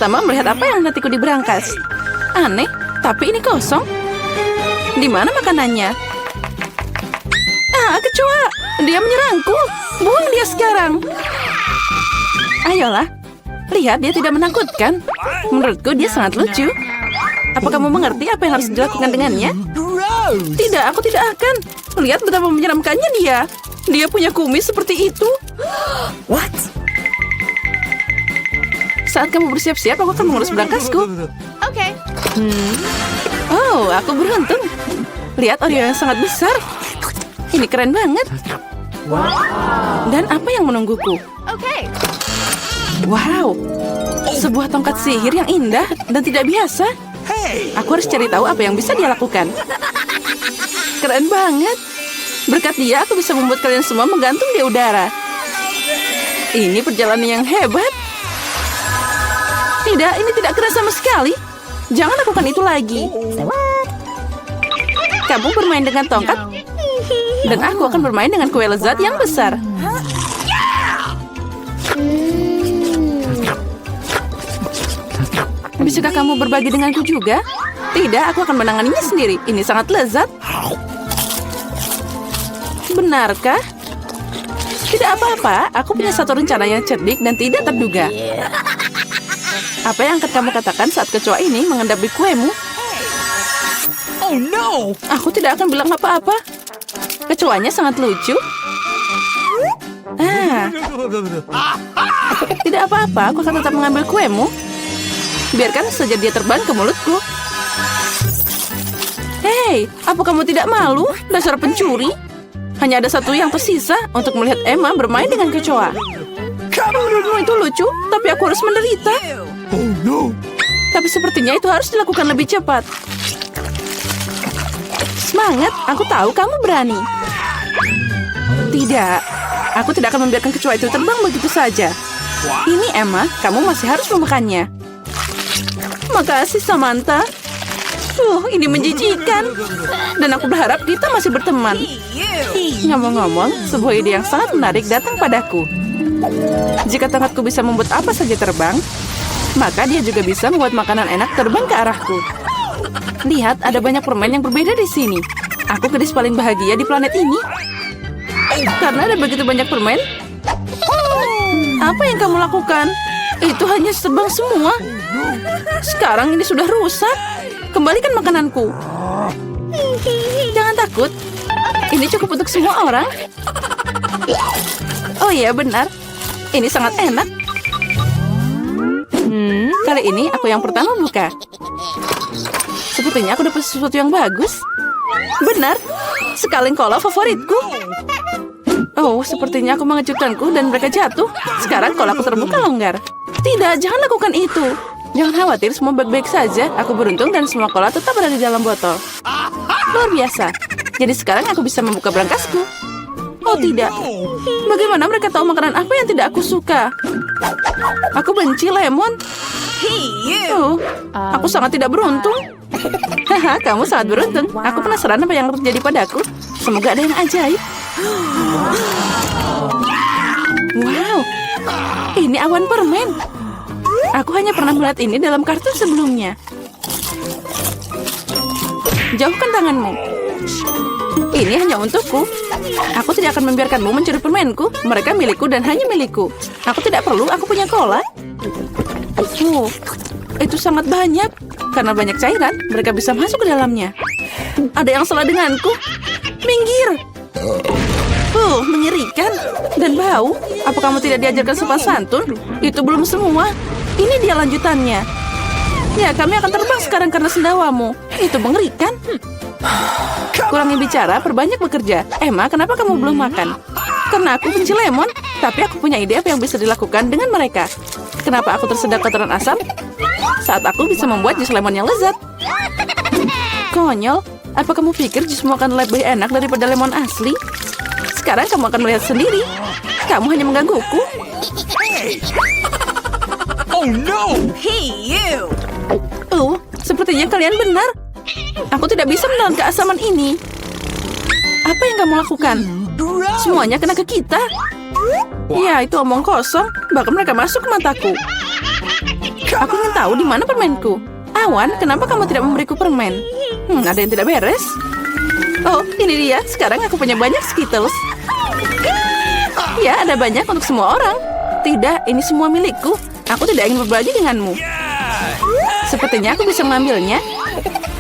pertama melihat apa yang menantiku di berangkas. Aneh, tapi ini kosong. Di mana makanannya? Ah, kecoa! Dia menyerangku. Buang dia sekarang. Ayolah. Lihat, dia tidak menakutkan. Menurutku dia sangat lucu. Apa kamu mengerti apa yang harus dilakukan dengannya? Tidak, aku tidak akan. Lihat betapa menyeramkannya dia. Dia punya kumis seperti itu. What? Saat kamu bersiap-siap, aku akan mengurus berangkasku. Okay. Oh, aku beruntung. Lihat Oreo yang sangat besar. Ini keren banget. Dan apa yang menungguku? Okay. Wow, sebuah tongkat sihir yang indah dan tidak biasa. Aku harus cari tahu apa yang bisa dia lakukan. Keren banget. Berkat dia, aku bisa membuat kalian semua menggantung di udara. Ini perjalanan yang hebat. Tidak, ini tidak keras sama sekali. Jangan lakukan itu lagi. Kamu bermain dengan tongkat, dan aku akan bermain dengan kue lezat yang besar. Bisakah kamu berbagi denganku juga? Tidak, aku akan menanganinya sendiri. Ini sangat lezat. Benarkah? Tidak apa-apa, aku punya satu rencana yang cerdik dan tidak terduga. Apa yang akan kamu katakan saat kecoa ini mengendap di kuemu? Oh no! Aku tidak akan bilang apa-apa. Kecoanya sangat lucu. Tidak apa-apa, aku akan tetap mengambil kuemu. Biarkan saja dia terbang ke mulutku. Hei, apa kamu tidak malu? Dasar pencuri. Hanya ada satu yang tersisa untuk melihat Emma bermain dengan kecoa. Menurutmu itu lucu, tapi aku harus menderita. Oh no! Tapi sepertinya itu harus dilakukan lebih cepat. Semangat, aku tahu kamu berani. Tidak, aku tidak akan membiarkan kecoa itu terbang begitu saja. Ini Emma, kamu masih harus memakannya. Makasih Samantha. Ini menjijikan. Dan aku berharap kita masih berteman. Ngomong-ngomong, sebuah ide yang sangat menarik datang padaku. Jika tongkatku bisa membuat apa saja terbang, maka dia juga bisa membuat makanan enak terbang ke arahku. Lihat, ada banyak permen yang berbeda di sini. Aku gadis paling bahagia di planet ini. Karena ada begitu banyak permen. Apa yang kamu lakukan? Itu hanya terbang semua. Sekarang ini sudah rusak. Kembalikan makananku. Jangan takut. Ini cukup untuk semua orang. Oh iya, benar. Ini sangat enak. Kali ini aku yang pertama buka. Sepertinya aku dapat sesuatu yang bagus. Benar. Sekaleng kola favoritku. Oh, sepertinya aku mengejutkanku dan mereka jatuh. Sekarang kolaku terbuka longgar. Tidak, jangan lakukan itu. Jangan khawatir, semua baik-baik saja. Aku beruntung dan semua kola tetap berada di dalam botol. Luar biasa. Jadi sekarang aku bisa membuka berangkasku. Oh tidak. Bagaimana mereka tahu makanan apa yang tidak aku suka? Aku benci lemon. Oh, aku sangat tidak beruntung. Haha, kamu sangat beruntung. Aku penasaran apa yang terjadi padaku. Semoga ada yang ajaib. Wow, ini awan permen. Aku hanya pernah melihat ini dalam kartun sebelumnya. Jauhkan tanganmu. Ini hanya untukku. Aku tidak akan membiarkanmu mencuri permenku. Mereka milikku dan hanya milikku. Aku tidak perlu, aku punya cola. Oh, itu sangat banyak. Karena banyak cairan, mereka bisa masuk ke dalamnya. Ada yang salah denganku. Minggir. Mengerikan. Dan bau. Apa kamu tidak diajarkan sopan santun? Itu belum semua. Ini dia lanjutannya. Ya, kami akan terbang sekarang karena sendawamu. Itu mengerikan. Kurangi bicara, perbanyak bekerja. Emma, kenapa kamu belum makan? Karena aku benci lemon. Tapi aku punya ide apa yang bisa dilakukan dengan mereka. Kenapa aku tersedak kotoran asam? Saat aku bisa membuat jus lemon yang lezat. Konyol, apa kamu pikir jusmu akan lebih enak daripada lemon asli? Sekarang kamu akan melihat sendiri. Kamu hanya menggangguku. Oh no! Hey you! Sepertinya kalian benar. Aku tidak bisa menelan keasaman ini. Apa yang kamu lakukan? Semuanya kena ke kita. Ya, itu omong kosong. Bahkan mereka masuk ke mataku. Aku ingin tahu di mana permenku. Awan, kenapa kamu tidak memberiku permen? Ada yang tidak beres. Oh, ini dia. Sekarang aku punya banyak Skittles. Ya, ada banyak untuk semua orang. Tidak, ini semua milikku. Aku tidak ingin berbagi denganmu. Sepertinya aku bisa mengambilnya.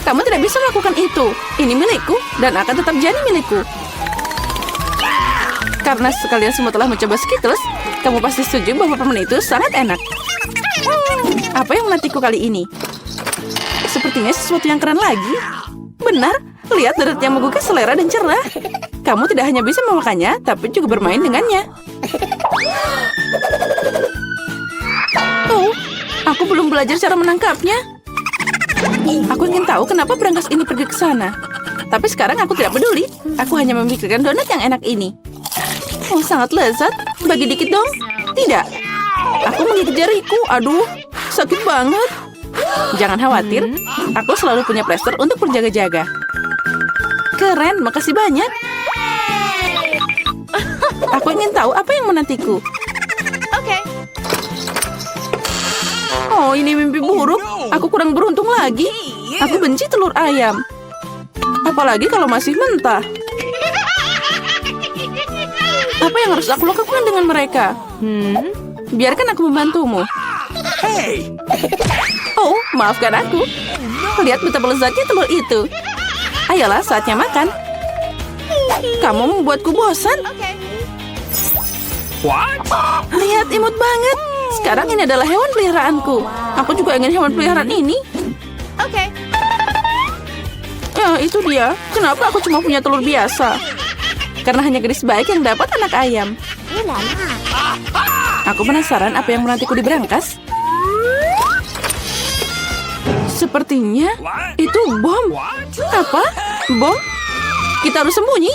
Kamu tidak bisa melakukan itu. Ini milikku dan akan tetap jadi milikku. Karena sekalian semua telah mencoba Skittles, kamu pasti setuju bahwa permen itu sangat enak. Apa yang menantiku kali ini? Sepertinya sesuatu yang keren lagi. Benar, lihat deret yang menggugah selera dan cerah. Kamu tidak hanya bisa memakannya, tapi juga bermain dengannya. Oh, aku belum belajar cara menangkapnya. Aku ingin tahu kenapa berangkas ini pergi ke sana. Tapi sekarang aku tidak peduli. Aku hanya memikirkan donat yang enak ini. Oh, sangat lezat. Bagi dikit dong. Tidak. Aku menggigit jariku. Aduh, sakit banget. Jangan khawatir. Aku selalu punya plester untuk berjaga-jaga. Keren, makasih banyak. Aku ingin tahu apa yang menantiku. Okay. Oh, ini mimpi buruk. Aku kurang beruntung lagi. Aku benci telur ayam. Apalagi kalau masih mentah. Apa yang harus aku lakukan dengan mereka? Biarkan aku membantumu. Hey! Oh, maafkan aku. Lihat betapa lezatnya telur itu. Ayolah, saatnya makan. Kamu membuatku bosan. Okay. What? Lihat, imut banget. Sekarang ini adalah hewan peliharaanku. Aku juga ingin hewan peliharaan ini. Okay. Ya, itu dia. Kenapa aku cuma punya telur biasa? Karena hanya gadis baik yang dapat anak ayam. Aku penasaran apa yang menantiku di berangkas. Sepertinya itu bom. Apa? Bom? Kita harus sembunyi.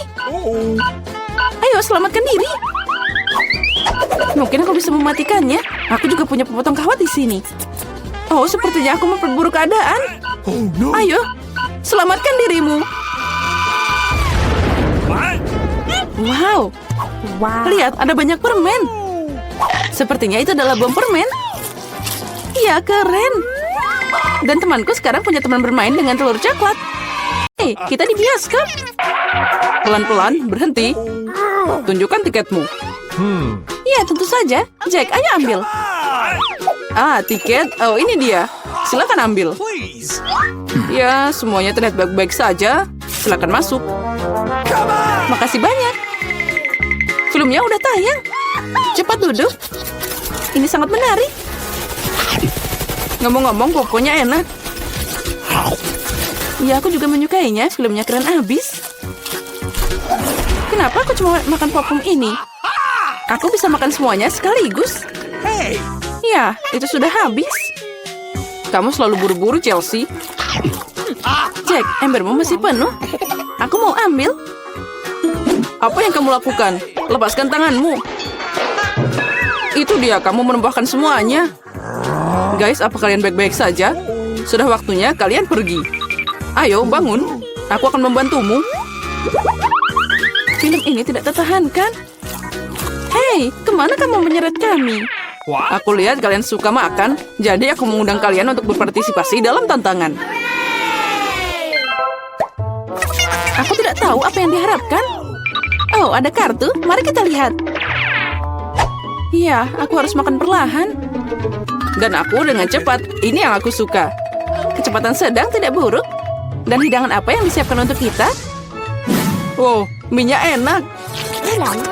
Ayo, selamatkan diri. Mungkin aku bisa mematikannya. Aku juga punya pemotong kawat di sini. Oh, sepertinya aku memperburuk keadaan. Oh no! Ayo, selamatkan dirimu. Wow. Lihat, ada banyak permen. Sepertinya itu adalah bom permen. Iya, keren. Dan temanku sekarang punya teman bermain dengan telur coklat. Hei, kita di bioskop. Pelan-pelan, berhenti. Tunjukkan tiketmu. Iya, tentu saja. Jack, ayo ambil. Ah, tiket. Oh, ini dia. Silakan ambil. Please! Ya, semuanya terlihat baik-baik saja. Silakan masuk. Makasih banyak. Filmnya udah tayang. Cepat duduk. Ini sangat menarik. Ngomong-ngomong, popcornnya enak. Ya, aku juga menyukainya. Filmnya keren abis. Kenapa aku cuma makan popcorn ini? Aku bisa makan semuanya sekaligus. Hey! Ya, itu sudah habis. Kamu selalu buru-buru, Chelsea. Jack, embermu masih penuh. Aku mau ambil. Apa yang kamu lakukan? Lepaskan tanganmu. Itu dia, kamu menambahkan semuanya. Guys, apa kalian baik-baik saja? Sudah waktunya kalian pergi. Ayo, bangun. Aku akan membantumu. Film ini tidak tertahankan. Hei, kemana kamu menyeret kami? Aku lihat kalian suka makan, jadi aku mengundang kalian untuk berpartisipasi dalam tantangan. Aku tidak tahu apa yang diharapkan. Oh, ada kartu. Mari kita lihat. Iya, aku harus makan perlahan. Dan aku dengan cepat. Ini yang aku suka. Kecepatan sedang tidak buruk. Dan hidangan apa yang disiapkan untuk kita? Wow, minyak enak.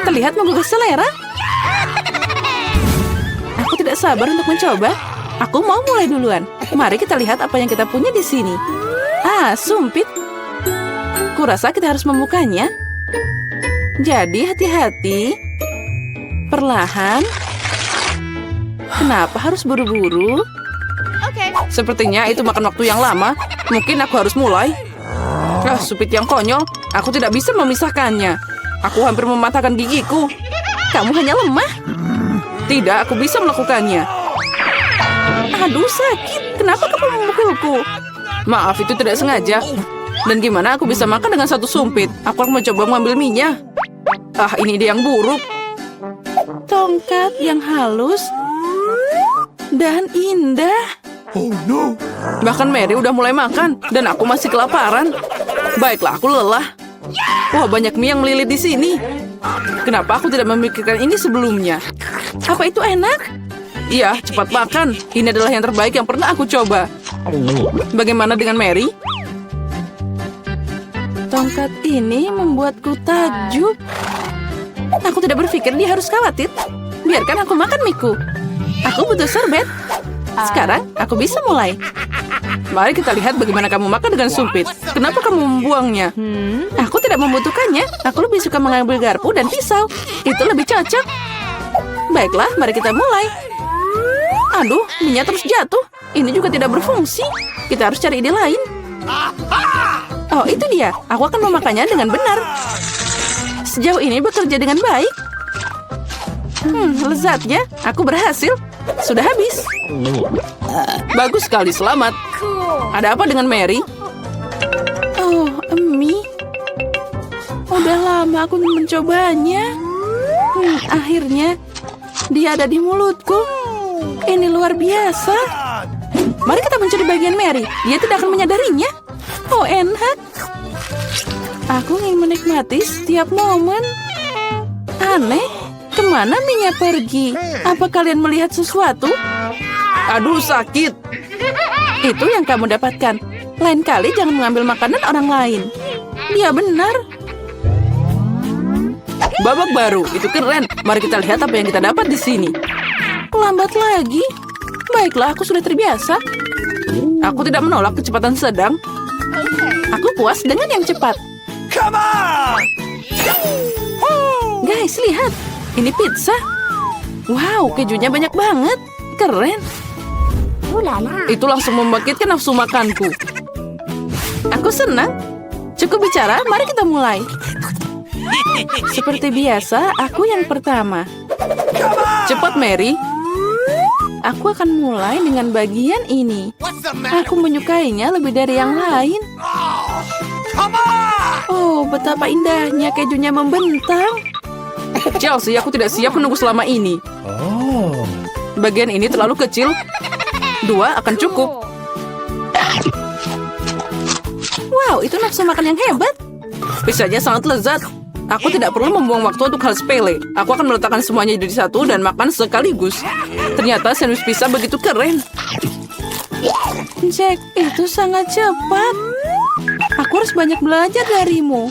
Terlihat menggugah selera. Aku tidak sabar untuk mencoba. Aku mau mulai duluan. Mari kita lihat apa yang kita punya di sini. Ah, sumpit. Kurasa kita harus membukanya. Jadi hati-hati. Perlahan. Kenapa harus buru-buru? Okay. Sepertinya itu makan waktu yang lama. Mungkin aku harus mulai. Ah, supit yang konyol. Aku tidak bisa memisahkannya. Aku hampir mematahkan gigiku. Kamu hanya lemah. Tidak, aku bisa melakukannya. Aduh, sakit. Kenapa kamu memukulku? Maaf, itu tidak sengaja. Dan gimana aku bisa makan dengan satu sumpit? Aku akan mencoba mengambil minyak. Ah, ini dia yang buruk. Tongkat yang halus dan indah. Oh no. Bahkan Mary udah mulai makan, dan aku masih kelaparan. Baiklah, aku lelah. Wah, banyak mie yang melilit di sini. Kenapa aku tidak memikirkan ini sebelumnya? Apa itu enak? Iya, cepat makan. Ini adalah yang terbaik yang pernah aku coba. Bagaimana dengan Mary? Tongkat ini membuatku takjub. Aku tidak berpikir dia harus khawatir. Biarkan aku makan miku. Aku butuh sorbet. Sekarang aku bisa mulai. Mari kita lihat bagaimana kamu makan dengan sumpit. Kenapa kamu membuangnya? Aku tidak membutuhkannya. Aku lebih suka mengambil garpu dan pisau. Itu lebih cocok. Baiklah, mari kita mulai. Aduh, minyak terus jatuh. Ini juga tidak berfungsi. Kita harus cari ide lain. Oh, itu dia. Aku akan memakannya dengan benar. Sejauh ini bekerja dengan baik. Lezatnya. Aku berhasil. Sudah habis. Bagus sekali, selamat. Ada apa dengan Mary? Oh, mie. Udah lama aku mencobanya. Akhirnya, dia ada di mulutku. Ini luar biasa. Mari kita mencuri bagian Mary. Dia tidak akan menyadarinya. Oh, enak. Aku ingin menikmati setiap momen. Aneh, kemana minyak pergi? Apa kalian melihat sesuatu? Aduh, sakit. Itu yang kamu dapatkan. Lain kali jangan mengambil makanan orang lain. Dia benar. Babak baru, itu keren. Mari kita lihat apa yang kita dapat di sini. Lambat lagi. Baiklah, aku sudah terbiasa. Aku tidak menolak kecepatan sedang. Aku puas dengan yang cepat. Come on. Guys, lihat. Ini pizza. Wow, kejunya banyak banget. Keren. Itu langsung membangkitkan nafsu makanku. Aku senang. Cukup bicara, mari kita mulai. Seperti biasa, aku yang pertama. Cepat, Mary. Aku akan mulai dengan bagian ini. Aku menyukainya lebih dari yang lain. Oh, betapa indahnya kejunya membentang. Chelsea, aku tidak siap menunggu selama ini. Bagian ini terlalu kecil. 2 akan cukup. Wow, itu nafsu makan yang hebat. Pizzanya sangat lezat. Aku tidak perlu membuang waktu untuk hal sepele. Aku akan meletakkan semuanya jadi satu dan makan sekaligus. Ternyata sandwich pizza begitu keren. Jack, itu sangat cepat. Aku harus banyak belajar darimu.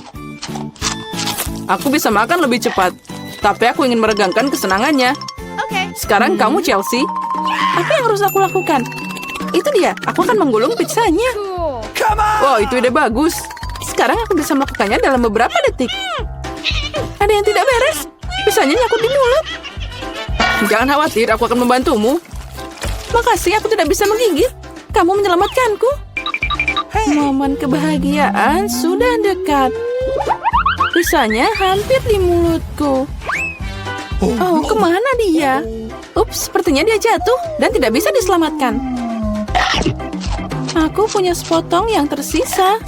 Aku bisa makan lebih cepat. Tapi aku ingin meregangkan kesenangannya. Sekarang kamu, Chelsea. Apa yang harus aku lakukan? Itu dia. Aku akan menggulung pizzanya. Wow, itu ide bagus. Sekarang aku bisa melakukannya dalam beberapa detik. Ada yang tidak beres. Pizzanya nyangkut di mulut. Jangan khawatir, aku akan membantumu. Makasih, aku tidak bisa menggigit. Kamu menyelamatkanku. Momen kebahagiaan sudah dekat. Pizzanya hampir di mulutku. Oh, kemana dia? Ups, sepertinya dia jatuh dan tidak bisa diselamatkan. Aku punya sepotong yang tersisa.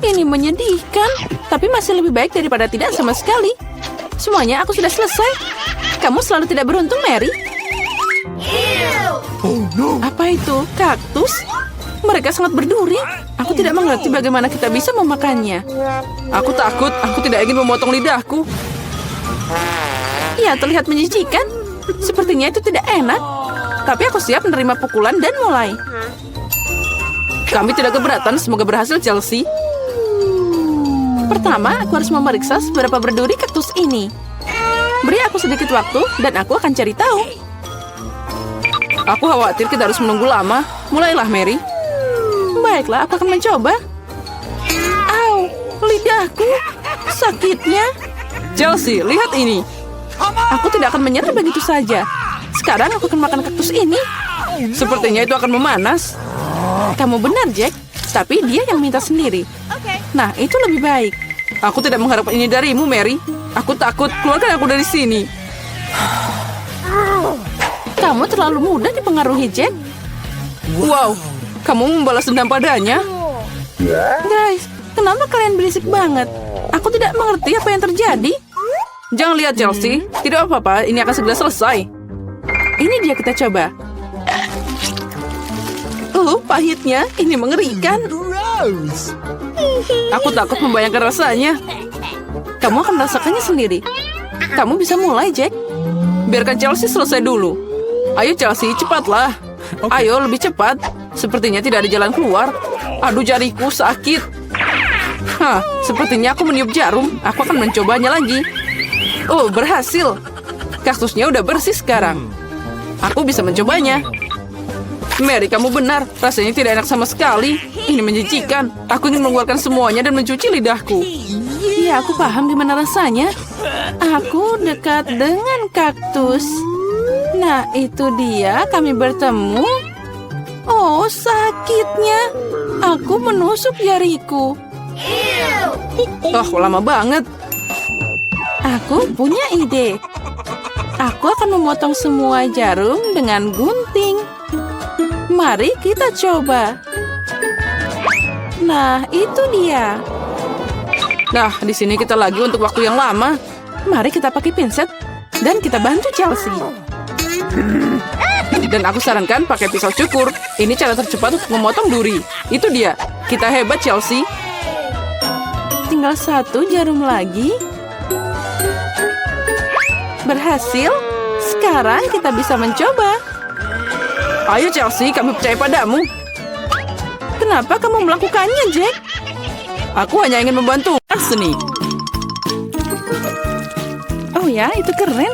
Ini menyedihkan, tapi masih lebih baik daripada tidak sama sekali. Semuanya aku sudah selesai. Kamu selalu tidak beruntung, Mary. Oh no. Apa itu? Kaktus? Mereka sangat berduri. Aku tidak mengerti bagaimana kita bisa memakannya. Aku takut, aku tidak ingin memotong lidahku. Ya, terlihat menjijikan. Sepertinya itu tidak enak. Tapi aku siap menerima pukulan dan mulai. Kami tidak keberatan, semoga berhasil, Chelsea. Pertama, aku harus memeriksa seberapa berduri kaktus ini. Beri aku sedikit waktu, dan aku akan cari tahu. Aku khawatir kita harus menunggu lama. Mulailah, Mary. Baiklah, aku akan mencoba. Au, lidahku. Sakitnya. Chelsea, lihat ini. Aku tidak akan menyerah begitu saja. Sekarang aku akan makan kaktus ini. Sepertinya itu akan memanas. Kamu benar, Jack. Tapi dia yang minta sendiri. Nah, itu lebih baik. Aku tidak mengharapkan ini darimu, Mary. Aku takut. Keluarkan aku dari sini. Kamu terlalu mudah dipengaruhi, Jack. Wow, kamu membalas dendam padanya. Guys, kenapa kalian berisik banget? Aku tidak mengerti apa yang terjadi. Jangan lihat, Chelsea. Tidak apa-apa, ini akan segera selesai. Ini dia, kita coba. Pahitnya. Ini mengerikan. Gross. Aku takut membayangkan rasanya. Kamu akan merasakannya sendiri. Kamu bisa mulai, Jack. Biarkan Chelsea selesai dulu. Ayo Chelsea, cepatlah. Ayo, lebih cepat. Sepertinya tidak ada jalan keluar. Aduh, jariku sakit. Hah, sepertinya aku meniup jarum. Aku akan mencobanya lagi. Oh, berhasil. Kaktusnya udah bersih sekarang. Aku bisa mencobanya. Mary, kamu benar. Rasanya tidak enak sama sekali. Ini menjijikan. Aku ingin mengeluarkan semuanya dan mencuci lidahku. Iya, aku paham gimana rasanya. Aku dekat dengan kaktus. Nah, itu dia. Kami bertemu. Oh, sakitnya. Aku menusuk jariku. Oh, lama banget. Aku punya ide. Aku akan memotong semua jarum dengan gunting. Mari kita coba. Nah, itu dia. Nah, di sini kita lagi untuk waktu yang lama. Mari kita pakai pinset dan kita bantu Chelsea. Dan aku sarankan pakai pisau cukur. Ini cara tercepat untuk memotong duri. Itu dia. Kita hebat, Chelsea. Tinggal satu jarum lagi. Berhasil. Sekarang kita bisa mencoba. Ayo Chelsea, kami percaya padamu. Kenapa kamu melakukannya, Jack? Aku hanya ingin membantu seni. Oh ya, itu keren.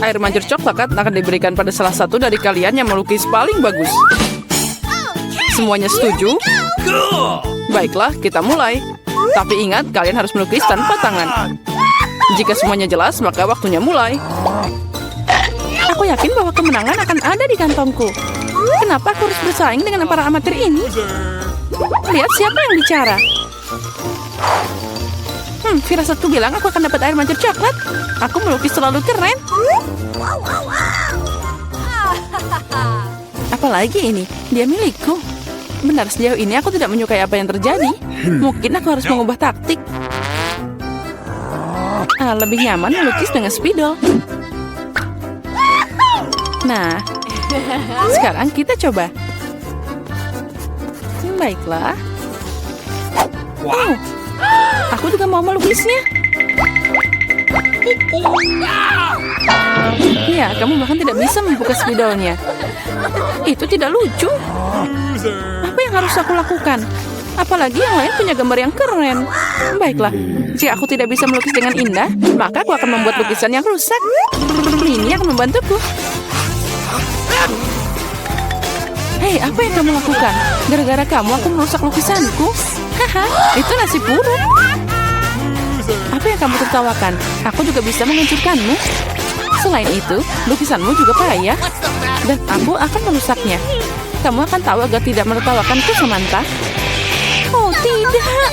Air mancur coklat akan diberikan pada salah satu dari kalian yang melukis paling bagus. Semuanya setuju? Baiklah, kita mulai. Tapi ingat, kalian harus melukis tanpa tangan. Jika semuanya jelas, maka waktunya mulai. Aku yakin bahwa kemenangan akan ada di kantongku. Kenapa aku harus bersaing dengan para amatir ini? Lihat siapa yang bicara. Firasatku bilang aku akan dapat air mancur coklat. Aku melukis terlalu keren. Apalagi ini, dia milikku. Benar, sejauh ini aku tidak menyukai apa yang terjadi. Mungkin aku harus mengubah taktik. Lebih nyaman melukis dengan spidol. Nah, sekarang kita coba. Baiklah. Oh, aku juga mau melukisnya. Ya, kamu bahkan tidak bisa membuka spidolnya. Itu tidak lucu. Apa yang harus aku lakukan? Apalagi yang lain punya gambar yang keren. Baiklah, jika aku tidak bisa melukis dengan indah, maka aku akan membuat lukisan yang rusak. Ini akan membantuku. Hei, apa yang kamu lakukan? Gara-gara kamu aku merusak lukisanku. Haha, itu nasib buruk. Apa yang kamu tertawakan? Aku juga bisa menghancurkanmu. Selain itu, lukisanmu juga payah. Dan aku akan merusaknya. Kamu akan tahu agar tidak menertawakanku, Samantha. Oh, tidak.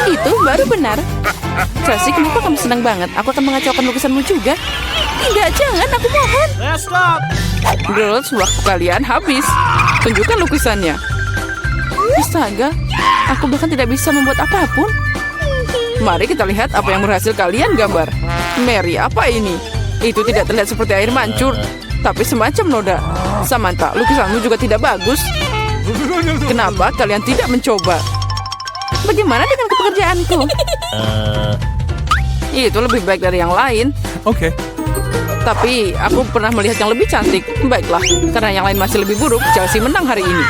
Itu baru benar. Chelsea, kenapa kamu senang banget? Aku akan mengacaukan lukisanmu juga. Tidak, jangan, aku mohon. Girls, waktu kalian habis. Tunjukkan lukisannya. Astaga, aku bahkan tidak bisa membuat apapun. Mari kita lihat apa yang berhasil kalian gambar. Mary, apa ini? Itu tidak terlihat seperti air mancur, tapi semacam noda. Samantha, lukisanmu juga tidak bagus. Kenapa kalian tidak mencoba? Bagaimana dengan pekerjaanku? Itu lebih baik dari yang lain. Oke. Tapi aku pernah melihat yang lebih cantik. Baiklah, karena yang lain masih lebih buruk, Chelsea menang hari ini.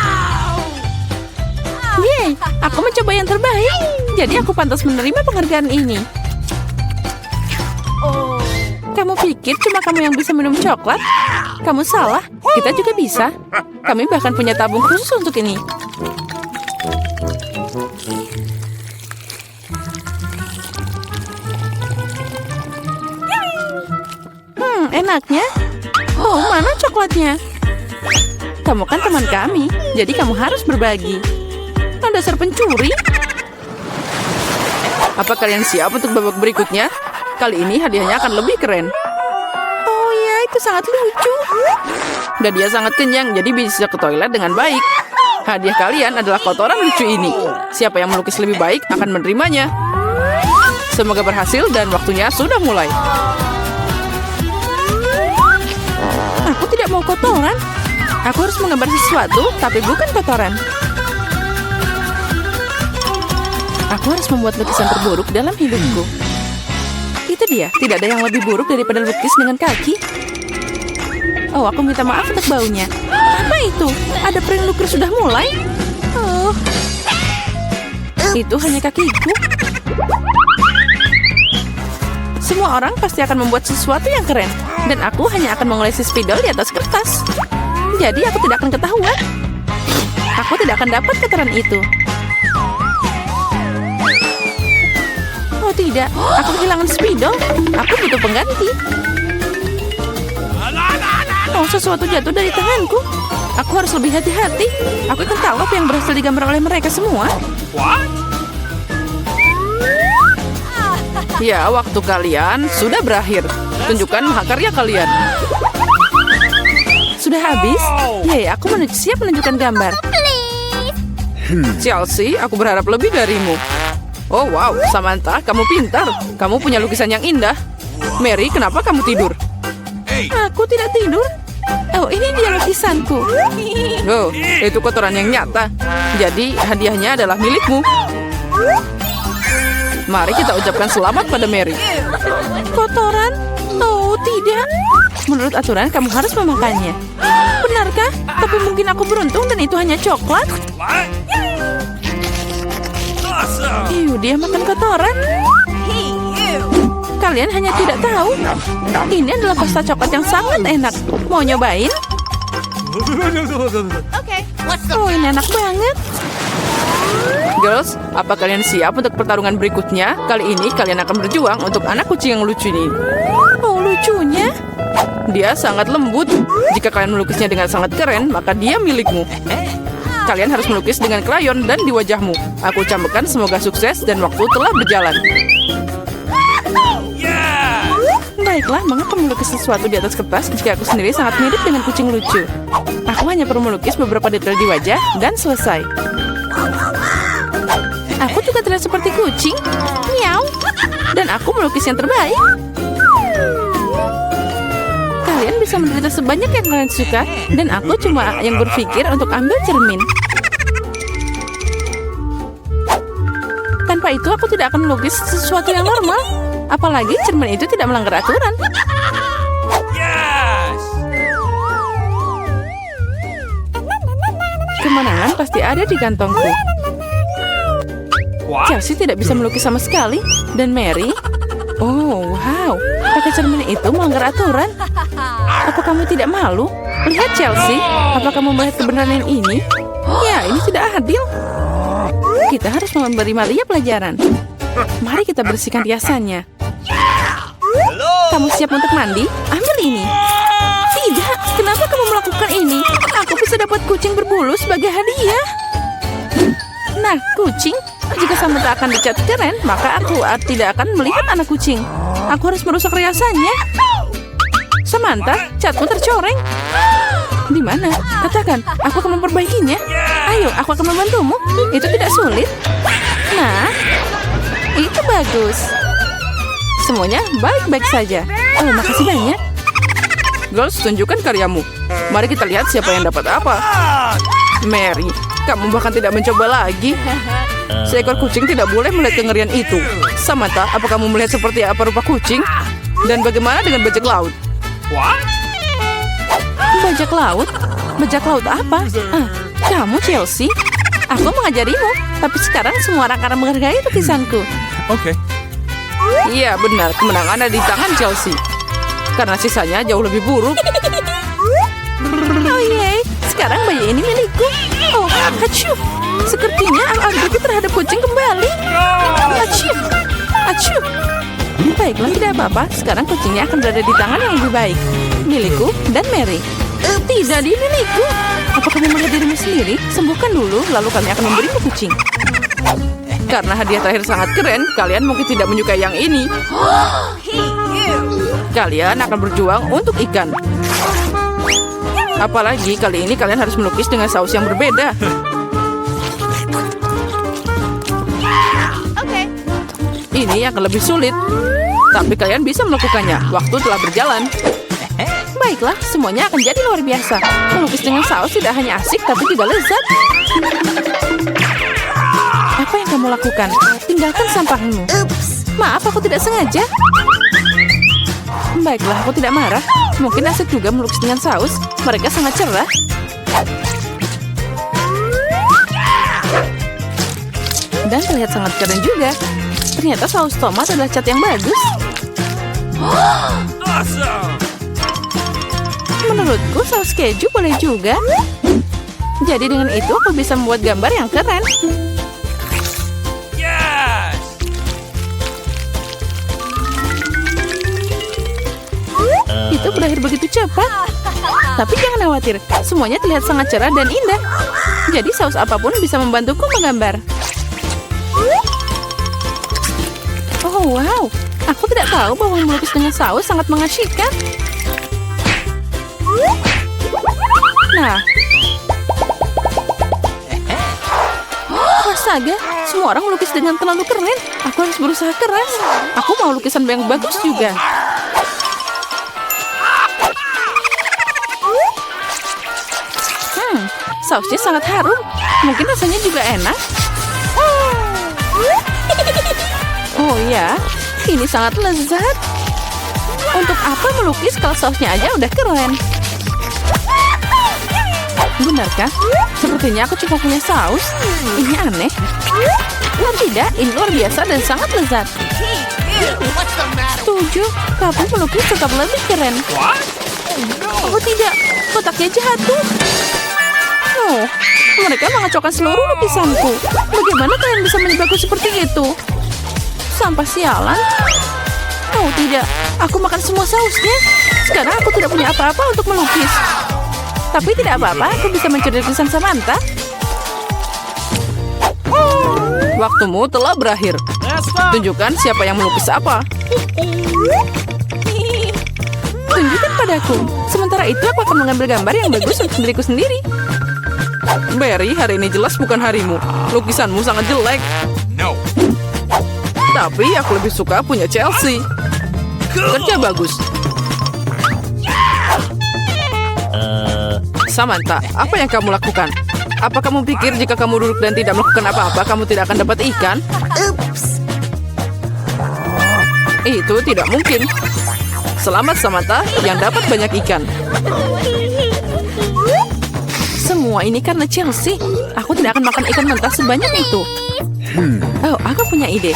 Yeay, aku mencoba yang terbaik. Jadi aku pantas menerima penghargaan ini. Kamu pikir cuma kamu yang bisa minum coklat? Kamu salah, kita juga bisa. Kami bahkan punya tabung khusus untuk ini. Enaknya. Oh, mana coklatnya? Kamu kan teman kami, jadi kamu harus berbagi. Dasar pencuri. Apa kalian siap untuk babak berikutnya? Kali ini hadiahnya akan lebih keren. Oh ya, itu sangat lucu. Dan dia sangat kenyang, jadi bisa ke toilet dengan baik. Hadiah kalian adalah kotoran lucu ini. Siapa yang melukis lebih baik akan menerimanya. Semoga berhasil dan waktunya sudah mulai. Aku tidak mau kotoran. Aku harus menggambar sesuatu, tapi bukan kotoran. Aku harus membuat lukisan terburuk dalam hidupku. Itu dia, tidak ada yang lebih buruk daripada lukis dengan kaki. Oh, aku minta maaf untuk baunya. Apa itu? Ada peri lukir sudah mulai? Oh, itu hanya kakiku. Semua orang pasti akan membuat sesuatu yang keren. Dan aku hanya akan mengolesi spidol di atas kertas. Jadi aku tidak akan ketahuan. Aku tidak akan dapat kotoran itu. Oh tidak, aku kehilangan spidol. Aku butuh pengganti. Oh, sesuatu jatuh dari tanganku. Aku harus lebih hati-hati. Aku akan tahu apa yang berhasil digambar oleh mereka semua. Ya, waktu kalian sudah berakhir. Tunjukkan karya kalian. Sudah habis? Yay, aku siap menunjukkan gambar. Chelsea, aku berharap lebih darimu. Oh wow, Samantha, kamu pintar. Kamu punya lukisan yang indah. Mary, kenapa kamu tidur? Aku tidak tidur. Oh, ini dia lukisanku. Oh, itu kotoran yang nyata. Jadi, hadiahnya adalah milikmu. Mari kita ucapkan selamat pada Mary. Kotoran? Oh, tidak. Menurut aturan, kamu harus memakannya. Benarkah? Tapi mungkin aku beruntung dan itu hanya coklat. Dia makan kotoran. Kalian hanya tidak tahu. Ini adalah pasta coklat yang sangat enak. Mau nyobain? Okay. Oh, ini enak banget. Girls, apa kalian siap untuk pertarungan berikutnya? Kali ini kalian akan berjuang untuk anak kucing yang lucu ini. Oh, lucunya. Dia sangat lembut. Jika kalian melukisnya dengan sangat keren, maka dia milikmu. Kalian harus melukis dengan krayon dan di wajahmu. Aku ucapkan semoga sukses dan waktu telah berjalan. Baiklah, mengapa melukis sesuatu di atas kertas jika aku sendiri sangat mirip dengan kucing lucu? Aku hanya perlu melukis beberapa detail di wajah dan selesai. Aku juga terlihat seperti kucing. Miau. Dan aku melukis yang terbaik. Kalian bisa menderita sebanyak yang kalian suka, dan aku cuma yang berpikir untuk ambil cermin. Tanpa itu aku tidak akan melukis sesuatu yang normal. Apalagi cermin itu tidak melanggar aturan. Kemenangan pasti ada di kantongku. Chelsea tidak bisa melukis sama sekali. Dan Mary? Oh, wow. Pakai cermin itu melanggar aturan. Apa kamu tidak malu? Lihat Chelsea. Apa kamu melihat kebenaran ini? Ya, ini tidak adil. Kita harus memberi Malia pelajaran. Mari kita bersihkan riasannya. Kamu siap untuk mandi? Ambil ini. Tidak, kenapa kamu melakukan ini? Aku bisa dapat kucing berbulu sebagai hadiah. Nah, kucing. Jika Samantha akan dicat keren, maka aku tidak akan melihat anak kucing. Aku harus merusak riasannya. Samantha, catmu tercoreng. Di mana? Katakan, aku akan memperbaikinya. Ayo, aku akan membantumu. Itu tidak sulit. Nah, itu bagus. Semuanya baik-baik saja. Oh, makasih banyak. Girls, tunjukkan karyamu. Mari kita lihat siapa yang dapat apa. Mary, kamu bahkan tidak mencoba lagi. Seekor kucing tidak boleh melihat kengerian itu. Samantha, apa kamu melihat seperti apa rupa kucing? Dan bagaimana dengan bajak laut? Bajak laut? Bajak laut apa? Kamu Chelsea? Aku mengajarimu. Tapi sekarang semua orang akan menghargai lukisanku. Oke. Iya benar, kemenangan ada di tangan Chelsea. Karena sisanya jauh lebih buruk. Oh yeay, sekarang bayi ini milikku. Oh, acuh. Sepertinya aku terhadap kucing kembali. Acuh. Acuh. Baiklah, tidak apa-apa. Sekarang kucingnya akan berada di tangan yang lebih baik. Milikku dan Mary. Tidak, di milikku. Apa kamu melihat dirimu sendiri? Sembuhkan dulu, lalu kami akan memberimu kucing. Karena hadiah terakhir sangat keren, kalian mungkin tidak menyukai yang ini. Kalian akan berjuang untuk ikan. Apalagi kali ini kalian harus melukis dengan saus yang berbeda. Okay. Ini akan lebih sulit. Tapi kalian bisa melakukannya. Waktu telah berjalan. Baiklah, semuanya akan jadi luar biasa. Melukis dengan saus tidak hanya asik, tapi juga lezat. Apa yang kamu lakukan? Tinggalkan sampahmu. Maaf, aku tidak sengaja. Baiklah, aku tidak marah. Mungkin asik juga melukis dengan saus. Mereka sangat cerah. Dan terlihat sangat keren juga. Ternyata saus tomat adalah cat yang bagus. Menurutku saus keju boleh juga. Jadi dengan itu aku bisa membuat gambar yang keren. Itu berakhir begitu cepat. Tapi jangan khawatir, semuanya terlihat sangat cerah dan indah. Jadi saus apapun bisa membantuku menggambar. Oh wow, aku tidak tahu bahwa melukis dengan saus sangat mengasyikkan. Nah, astaga, semua orang melukis dengan terlalu keren. Aku harus berusaha keras. Aku mau lukisan yang bagus juga. Sausnya sangat harum. Mungkin rasanya juga enak. Oh ya, ini sangat lezat. Untuk apa melukis kalau sausnya aja udah keren? Benarkah? Sepertinya aku cuma punya saus. Ini aneh. Oh tidak, ini luar biasa dan sangat lezat. Setuju, tapi melukis tetap lebih keren. Oh tidak, kotaknya jatuh. Oh, mereka mengacaukan seluruh lukisanku. Bagaimana kalian bisa menjebakku seperti itu? Sampah sialan. Oh tidak, aku makan semua sausnya. Sekarang aku tidak punya apa-apa untuk melukis. Tapi tidak apa-apa, aku bisa mencuri lukisan Samantha. Waktumu telah berakhir. Tunjukkan siapa yang melukis apa. Tunjukkan padaku. Sementara itu aku akan mengambil gambar yang bagus untuk diriku sendiri. Barry, hari ini jelas bukan harimu. Lukisanmu sangat jelek. No. Tapi aku lebih suka punya Chelsea. Kerja bagus. Samantha, apa yang kamu lakukan? Apa kamu pikir jika kamu duduk dan tidak melakukan apa-apa, kamu tidak akan dapat ikan? Itu tidak mungkin. Selamat Samantha yang dapat banyak ikan. Semua ini karena Chelsea. Aku tidak akan makan ikan mentah sebanyak itu. Oh, aku punya ide.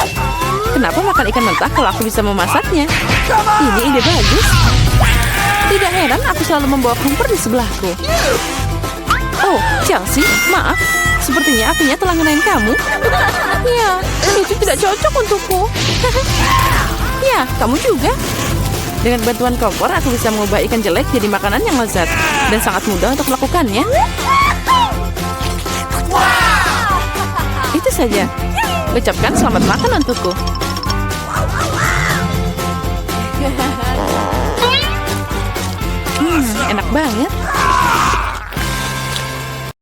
Kenapa makan ikan mentah kalau aku bisa memasaknya? Ini ide bagus. Tidak heran aku selalu membawa kompor di sebelahku. Oh, Chelsea, maaf. Sepertinya apinya telah ngenain kamu. Ya, itu tidak cocok untukku. Ya, kamu juga. Dengan bantuan kompor, aku bisa mengubah ikan jelek jadi makanan yang lezat. Dan sangat mudah untuk melakukannya. Itu saja. Ucapkan selamat makan untukku. Enak banget.